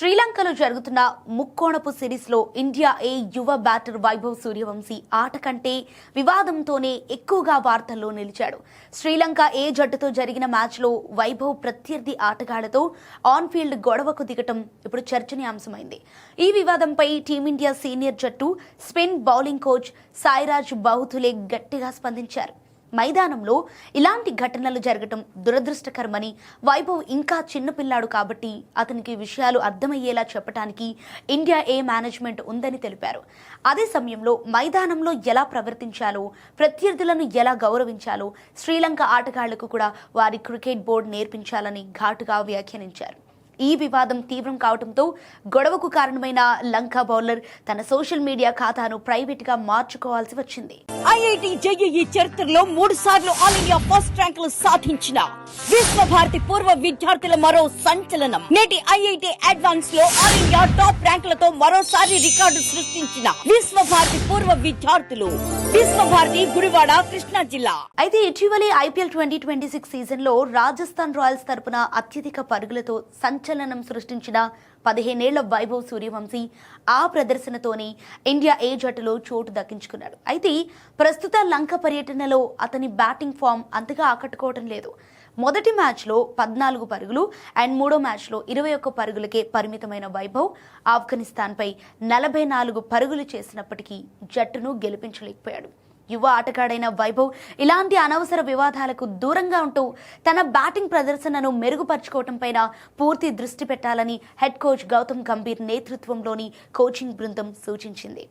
శ్రీలంకలో జరుగుతున్న ముక్కోణపు సిరీస్లో ఇండియా ఏ యువ బ్యాటర్ వైభవ్ సూర్యవంశీ ఆట కంటే వివాదంతోనే ఎక్కువగా వార్తల్లో నిలిచాడు. శ్రీలంక ఏ జట్టుతో జరిగిన మ్యాచ్లో వైభవ్ ప్రత్యర్థి ఆటగాళ్లతో ఆన్ ఫీల్డ్ గొడవకు దిగటం ఇప్పుడు చర్చనీయాంశమైంది. ఈ వివాదంపై టీమిండియా సీనియర్ జట్టు స్పిన్ బౌలింగ్ కోచ్ సాయిరాజ్ బౌతులే గట్టిగా స్పందించారు. మైదానంలో ఇలాంటి ఘటనలు జరగటం దురదృష్టకరమని, వైభవ్ ఇంకా చిన్నపిల్లాడు కాబట్టి అతనికి విషయాలు అర్థమయ్యేలా చెప్పడానికి ఇండియా ఏ మేనేజ్మెంట్ ఉందని తెలిపారు. అదే సమయంలో మైదానంలో ఎలా ప్రవర్తించాలో, ప్రత్యర్థులను ఎలా గౌరవించాలో శ్రీలంక ఆటగాళ్లకు కూడా వారి క్రికెట్ బోర్డు నేర్పించాలని ఘాటుగా వ్యాఖ్యానించారు. ఈ వివాదం తీవ్రం కావడంతో గొడవకు కారణమైన లంక బౌలర్ తన సోషల్ మీడియా ఖాతాను ప్రైవేట్ గా మార్చుకోవాల్సి వచ్చింది. ఐఐటి జేఈఈ చరిత్రలో 3 సార్లు ఆల్ ఇండియా ఫస్ట్ ర్యాంకులు సాధించిన విశ్వభారతి పూర్వ విద్యార్థుల మరో సంచలనం. నేటి ఐఐటి అడ్వాన్స్ లో ఆల్ ఇండియా టాప్ ర్యాంకులతో మరోసారి రికార్డు సృష్టించిన విశ్వభారతి పూర్వ విద్యార్థులు. విశ్వభారతి గుడివాడ, కృష్ణా జిల్లా. అయితే ఇటీవలే ఐపీఎల్ 2026 సీజన్ లో రాజస్థాన్ రాయల్స్ తరపున అత్యధిక పరుగులతో సంచలనం సృష్టించిన 15 ఏళ్ల వైభవ్ సూర్యవంశీ ఆ ప్రదర్శనతోనే ఇండియా ఏ జట్టులో చోటు దక్కించుకున్నాడు. అయితే ప్రస్తుత లంక పర్యటనలో అతని బ్యాటింగ్ ఫామ్ అంతగా ఆకట్టుకోవడం లేదు. మొదటి మ్యాచ్లో 14 పరుగులు అండ్ మూడో మ్యాచ్లో 21 పరుగులకే పరిమితమైన వైభవ్ ఆఫ్ఘనిస్తాన్పై 44 పరుగులు చేసినప్పటికీ జట్టును గెలిపించలేకపోయాడు. యువ ఆటగాడైన వైభవ్ ఇలాంటి అనవసర వివాదాలకు దూరంగా ఉంటూ తన బ్యాటింగ్ ప్రదర్శనను మెరుగుపరుచుకోవటం పైన పూర్తి దృష్టి పెట్టాలని హెడ్ కోచ్ గౌతమ్ గంభీర్ నేతృత్వంలోని కోచింగ్ బృందం సూచించింది.